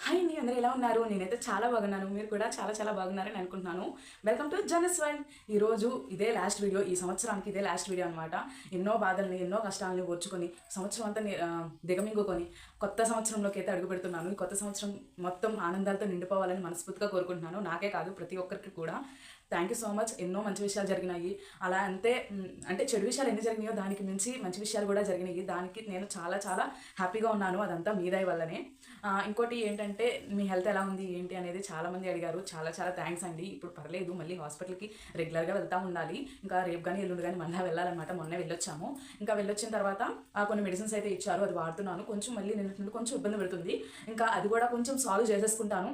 Hi అండి, అందరూ ఎలా ఉన్నారు? నేనైతే చాలా బాగున్నాను. మీరు కూడా చాలా చాలా బాగున్నారని అనుకుంటున్నాను. వెల్కమ్ టు జనస్ వరల్డ్. ఈరోజు ఇదే లాస్ట్ వీడియో, ఈ సంవత్సరానికి ఇదే లాస్ట్ వీడియో అనమాట. ఎన్నో బాధల్ని, ఎన్నో కష్టాలని ఓర్చుకొని సంవత్సరం అంతా దిగమింగుకొని కొత్త సంవత్సరంలోకి అయితే అడుగు పెడుతున్నాను. ఈ కొత్త సంవత్సరం మొత్తం ఆనందాలతో నిండిపోవాలని మనస్ఫూర్తిగా కోరుకుంటున్నాను. నాకే కాదు, ప్రతి ఒక్కరికి కూడా. Thank you so much. ఎన్నో మంచి విషయాలు జరిగినాయి. అలా అంటే చెడు విషయాలు ఎన్ని జరిగినాయో దానికి మించి మంచి విషయాలు కూడా జరిగినాయి. దానికి నేను చాలా చాలా హ్యాపీగా ఉన్నాను. అదంతా మీ దయ వల్లనే. ఇంకోటి ఏంటంటే, మీ హెల్త్ ఎలా ఉంది ఏంటి అనేది చాలామంది అడిగారు. చాలా చాలా థ్యాంక్స్ అండి. ఇప్పుడు పర్లేదు, మళ్ళీ హాస్పిటల్కి రెగ్యులర్గా వెళ్తూ ఉండాలి. ఇంకా రేపు కానీ ఎల్లుండి కానీ మళ్ళీ వెళ్ళాలన్నమాట. మొన్న వెళ్ళొచ్చాము. ఇంకా వెళ్ళొచ్చిన తర్వాత కొన్ని మెడిసిన్స్ అయితే ఇచ్చారు, అది వాడుతున్నాను. కొంచెం మళ్ళీ నిన్నటి కొంచెం ఇబ్బంది పెడుతుంది. ఇంకా అది కూడా కొంచెం సాల్వ్ చేసేసుకుంటాను.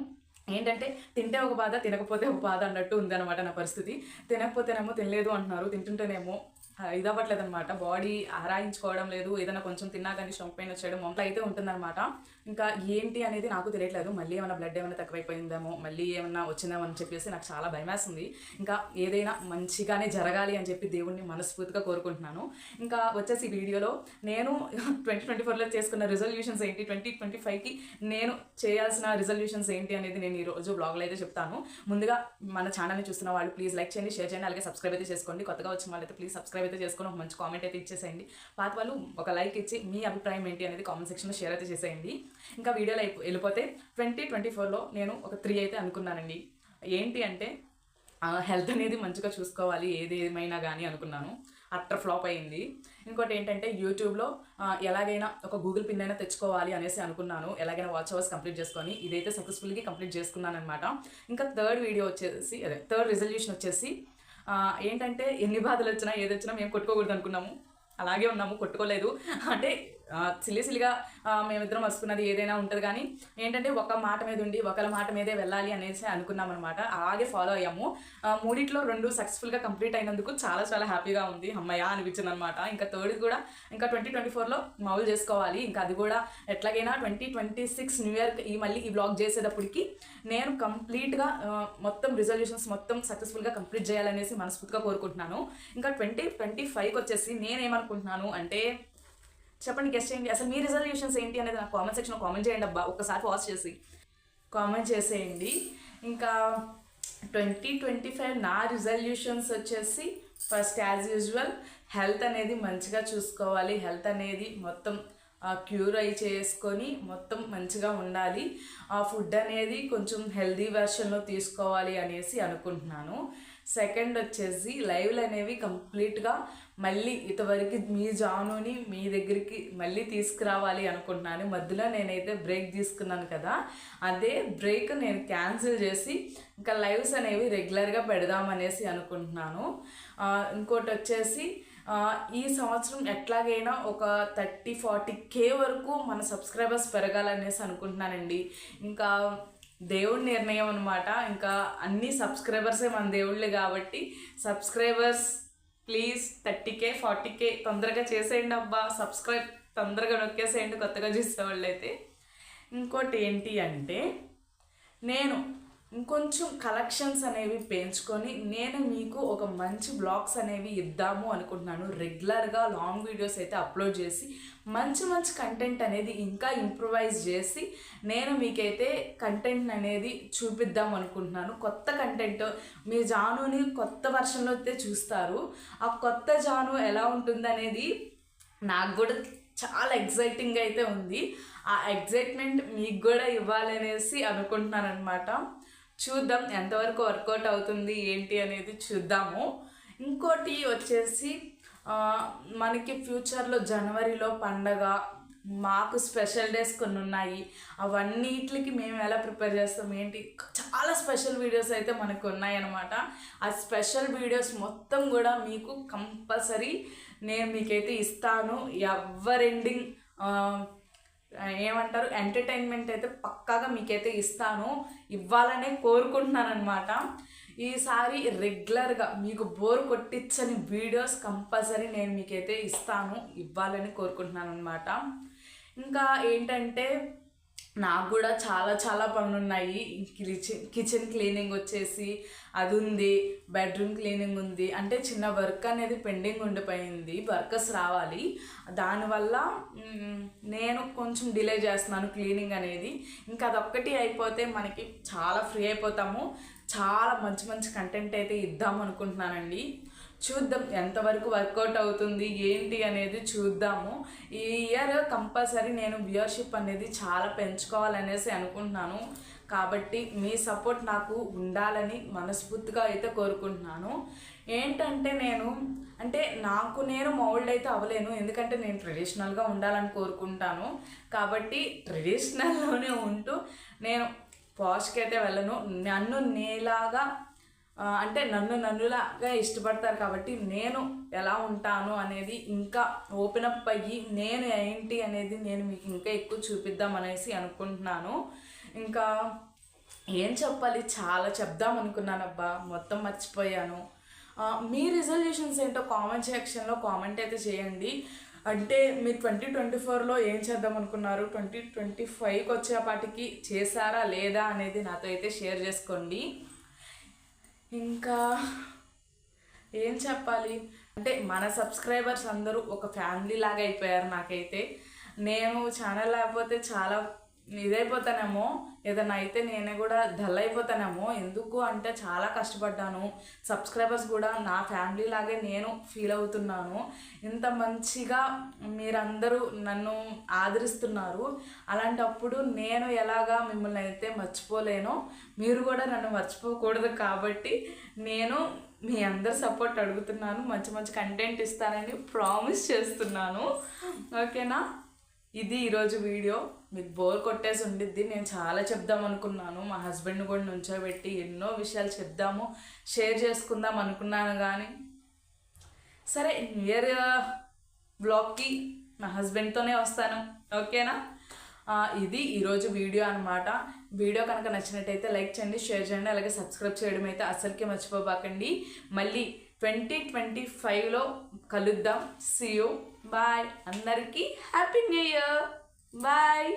ఏంటంటే, తింటే ఒక బాధ, తినకపోతే ఒక బాధ అన్నట్టు ఉందన్నమాట నా పరిస్థితి. తినకపోతేనేమో తినలేదు అంటున్నారు, తింటుంటేనేమో ఇది అవ్వట్లేదు అనమాట. బాడీ ఆరాయించుకోవడం లేదు. ఏదైనా కొంచెం తిన్నా కానీ స్టమక్ పెయిన్ వచ్చేయడం అట్లా అయితే ఉంటుందన్నమాట. ఇంకా ఏంటి అనేది నాకు తెలియట్లేదు. మళ్ళీ ఏమైనా బ్లడ్ ఏమైనా తక్కువైపోయిందేమో, మళ్ళీ ఏమన్నా వచ్చిందేమో అని చెప్పేసి నాకు చాలా భయమేస్తుంది. ఇంకా ఏదైనా మంచిగానే జరగాలి అని చెప్పి దేవుణ్ణి మనస్ఫూర్తిగా కోరుకుంటున్నాను. ఇంకా వచ్చేసి వీడియోలో నేను 2024లో చేసుకున్న రిజల్యూషన్స్ ఏంటి, 2025కి నేను చేయాల్సిన రిజల్యూషన్స్ ఏంటి అనేది నేను ఈరోజు బ్లాగ్లో అయితే చెప్తాను. ముందుగా మన ఛానల్ని చూస్తున్న వాళ్ళు ప్లీజ్ లైక్ చేయండి, షేర్ చేయండి, అలాగే సబ్స్క్రైబ్ అయితే చేసుకోండి. కొత్తగా వచ్చిన వాళ్ళైతే ప్లీజ్ సబ్స్క్రైబ్ అయితే చేసుకొని ఒక మంచి కామెంట్ అయితే ఇచ్చేసేయండి. పాత వాళ్ళు ఒక లైక్ ఇచ్చి మీ అభిప్రాయం ఏంటి అనేది కామెంట్ సెక్షన్లో షేర్ అయితే చేసేయండి. ఇంకా వీడియోలో వెళ్ళిపోతే 2024లో నేను ఒక 3 అయితే అనుకున్నానండి. ఏంటి అంటే, హెల్త్ అనేది మంచిగా చూసుకోవాలి ఏది ఏమైనా కానీ అనుకున్నాను. అట్టర్ ఫ్లాప్ అయింది. ఇంకోటి ఏంటంటే, యూట్యూబ్లో ఎలాగైనా ఒక గూగుల్ పిన్ అయినా తెచ్చుకోవాలి అనేసి అనుకున్నాను. ఎలాగైనా వాచ్ అవర్స్ కంప్లీట్ చేసుకొని ఇదైతే సక్సెస్ఫుల్గా కంప్లీట్ చేసుకున్నాను అనమాట. ఇంకా థర్డ్ రిజల్యూషన్ వచ్చేసి ఏంటంటే, ఎన్ని బాధలు వచ్చినా ఏది వచ్చినా మేము కొట్టుకోకూడదు అనుకున్నాము. అలాగే ఉన్నాము, కొట్టుకోలేదు. అంటే సిల్లిగా మేమిద్దరం వస్తున్నది ఏదైనా ఉంటుంది, కానీ ఏంటంటే ఒక మాట మీద ఉండి ఒకళ్ళ మాట మీదే వెళ్ళాలి అనేసి అనుకున్నాం అనమాట. అలాగే ఫాలో అయ్యాము. 3 2 సక్సెస్ఫుల్గా కంప్లీట్ అయినందుకు చాలా చాలా హ్యాపీగా ఉంది. అమ్మయ్య అనిపించింది అనమాట. ఇంకా థర్డ్ కూడా ఇంకా 2024లో మామూలు చేసుకోవాలి. ఇంకా అది కూడా ఎట్లాగైనా 2026 న్యూ ఇయర్ మళ్ళీ ఈ బ్లాగ్ చేసేటప్పటికి నేను కంప్లీట్గా మొత్తం రిజల్యూషన్స్ మొత్తం సక్సెస్ఫుల్గా కంప్లీట్ చేయాలనేసి మనస్ఫూర్తిగా కోరుకుంటున్నాను. ఇంకా 2025కి వచ్చేసి నేనేమనుకుంటున్నాను అంటే, చెప్పండి, గెస్ట్ చేయండి. అసలు మీ రిజల్యూషన్స్ ఏంటి అనేది నాకు కామెంట్ సెక్షన్లో కామెంట్ చేయండి అబ్బా. ఒక్కసారి పాజ్ చేసి కామెంట్ చేసేయండి. ఇంకా 2025 నా రిజల్యూషన్స్ వచ్చేసి, ఫస్ట్ యాజ్ యూజువల్ హెల్త్ అనేది మంచిగా చూసుకోవాలి. హెల్త్ అనేది మొత్తం క్యూర్ అయి చేసుకొని మొత్తం మంచిగా ఉండాలి. ఆ ఫుడ్ అనేది కొంచెం హెల్దీ వెర్షన్లో తీసుకోవాలి అనేసి అనుకుంటున్నాను. సెకండ్ వచ్చేసి, లైవ్లు అనేవి కంప్లీట్గా మళ్ళీ ఇంతవరకు మీ జానుని మీ దగ్గరికి మళ్ళీ తీసుకురావాలి అనుకుంటున్నాను. మధ్యలో నేనైతే బ్రేక్ తీసుకున్నాను కదా, అదే బ్రేక్ నేను క్యాన్సిల్ చేసి ఇంకా లైవ్స్ అనేవి రెగ్యులర్గా పెడదామనేసి అనుకుంటున్నాను. ఇంకోటి వచ్చేసి, ఈ సంవత్సరం ఎట్లాగైనా ఒక 30-40K వరకు మన సబ్స్క్రైబర్స్ పెరగాలనేసి అనుకుంటున్నానండి. ఇంకా దేవుడి నిర్ణయం అనమాట. ఇంకా అన్ని సబ్స్క్రైబర్సే మన దేవుళ్ళే కాబట్టి, సబ్స్క్రైబర్స్ ప్లీజ్ 30K 40K తొందరగా చేసేయండి అబ్బా. సబ్స్క్రైబ్ తొందరగా నొక్కేసేయండి కొత్తగా చూసేవాళ్ళు అయితే. ఇంకోటి ఏంటి అంటే, నేను ఇంకొంచెం కలెక్షన్స్ అనేవి పెంచుకొని నేను మీకు ఒక మంచి బ్లాగ్స్ అనేవి ఇద్దాము అనుకుంటున్నాను. రెగ్యులర్గా లాంగ్ వీడియోస్ అయితే అప్లోడ్ చేసి మంచి మంచి కంటెంట్ అనేది ఇంకా ఇంప్రూవైజ్ చేసి నేను మీకైతే కంటెంట్ అనేది చూపిద్దాం అనుకుంటున్నాను. కొత్త కంటెంట్, మీ జానుని కొత్త వర్షన్లో అయితే చూస్తారు. ఆ కొత్త జాను ఎలా ఉంటుంది అనేది నాకు కూడా చాలా ఎగ్జైటింగ్గా అయితే ఉంది. ఆ ఎగ్జైట్మెంట్ మీకు కూడా ఇవ్వాలనేసి అనుకుంటున్నాను అనమాట. చూద్దాం ఎంతవరకు వర్కౌట్ అవుతుంది ఏంటి అనేది చూద్దాము. ఇంకోటి వచ్చేసి, మనకి ఫ్యూచర్లో జనవరిలో పండగ, మాకు స్పెషల్ డేస్ కొన్ని ఉన్నాయి. అవన్నిటికి మేము ఎలా ప్రిపేర్ చేస్తాం ఏంటి, చాలా స్పెషల్ వీడియోస్ అయితే మనకు ఉన్నాయన్నమాట. ఆ స్పెషల్ వీడియోస్ మొత్తం కూడా మీకు కంపల్సరీ నేను మీకైతే ఇస్తాను. ఎవర్ ఎండింగ్ ఏమంటారు, ఎంటర్టైన్మెంట్ అయితే పక్కాగా మీకైతే ఇస్తాను, ఇవ్వాలనే కోరుకుంటున్నాను అనమాట. ఈసారి రెగ్యులర్గా మీకు బోర్ కొట్టించని వీడియోస్ కంపల్సరీ నేను మీకైతే ఇస్తాను, ఇవ్వాలని కోరుకుంటున్నాను అనమాట. ఇంకా ఏంటంటే, నాకు కూడా చాలా చాలా పనులు ఉన్నాయి. కిచెన్ క్లీనింగ్ వచ్చేసి అది ఉంది, బెడ్రూమ్ క్లీనింగ్ ఉంది. అంటే చిన్న వర్క్ అనేది పెండింగ్ ఉండిపోయింది, వర్కర్స్ రావాలి. దానివల్ల నేను కొంచెం డిలే చేస్తున్నాను క్లీనింగ్ అనేది. ఇంకా అదొక్కటి అయిపోతే మనకి చాలా ఫ్రీ అయిపోతాము. చాలా మంచి మంచి కంటెంట్ అయితే ఇద్దాం అనుకుంటున్నానండి. చూద్దాం ఎంతవరకు వర్కౌట్ అవుతుంది ఏంటి అనేది చూద్దాము. ఈ ఇయర్ కంపల్సరీ నేను వ్యూవర్షిప్ అనేది చాలా పెంచుకోవాలనేసి అనుకుంటున్నాను. కాబట్టి మీ సపోర్ట్ నాకు ఉండాలని మనస్ఫూర్తిగా అయితే కోరుకుంటున్నాను. ఏంటంటే నాకు నేను మౌల్డ్ అయితే అవ్వలేను, ఎందుకంటే నేను ట్రెడిషనల్గా ఉండాలని కోరుకుంటాను. కాబట్టి ట్రెడిషనల్లోనే ఉంటూ నేను పాష్కి అయితే వెళ్ళను. నన్ను నేలాగా అంటే నన్నులాగా ఇష్టపడతారు కాబట్టి నేను ఎలా ఉంటాను అనేది ఇంకా ఓపెన్ అప్ అయ్యి నేను ఏంటి అనేది నేను మీకు ఇంకా ఎక్కువ చూపిద్దామనేసి అనుకుంటున్నాను. ఇంకా ఏం చెప్పాలి, చాలా చెప్దాం అనుకున్నాను అబ్బా, మొత్తం మర్చిపోయాను. మీ రిజల్యూషన్స్ ఏంటో కామెంట్ సెక్షన్లో కామెంట్ అయితే చేయండి. అంటే మీరు 2024లో ఏం చేద్దాం అనుకున్నారు, 2025కి వచ్చేపాటికి చేశారా లేదా అనేది నాతో అయితే షేర్ చేసుకోండి. ఇంకా ఏం చెప్పాలి అంటే మన సబ్స్క్రైబర్స్ అందరూ ఒక ఫ్యామిలీ లాగా అయిపోయారు నాకైతే. నేను ఛానల్ లేకపోతే చాలా ఇదైపోతానేమో, ఏదైనా అయితే నేనే కూడా డల్ అయిపోతానేమో. ఎందుకు అంటే చాలా కష్టపడ్డాను. సబ్స్క్రైబర్స్ కూడా నా ఫ్యామిలీ లాగే నేను ఫీల్ అవుతున్నాను. ఇంత మంచిగా మీరందరూ నన్ను ఆదరిస్తున్నారు. అలాంటప్పుడు నేను ఎలాగా మిమ్మల్ని అయితే మర్చిపోలేను, మీరు కూడా నన్ను మర్చిపోకూడదు. కాబట్టి నేను మీ అందరు సపోర్ట్ అడుగుతున్నాను. మంచి మంచి కంటెంట్ ఇస్తానని ప్రామిస్ చేస్తున్నాను. ఓకేనా? ఇది ఈరోజు వీడియో. మీకు బోర్ కొట్టేసి ఉండిద్ది. నేను చాలా చెప్దాం అనుకున్నాను, మా హస్బెండ్ని కూడా నుంచోబెట్టి ఎన్నో విషయాలు చెప్దాము, షేర్ చేసుకుందాం అనుకున్నాను. కానీ సరే, న్యూ ఇయర్ బ్లాగ్కి మా హస్బెండ్తోనే వస్తాను. ఓకేనా? ఇది ఈరోజు వీడియో అనమాట. వీడియో కనుక నచ్చినట్టయితే లైక్ చేయండి, షేర్ చేయండి, అలాగే సబ్స్క్రైబ్ చేయడం అయితే అసలుకే మర్చిపోబాకండి. మళ్ళీ 2025లో కలుద్దాం. See you, bye. అందరికీ హ్యాపీ న్యూ ఇయర్. బాయ్.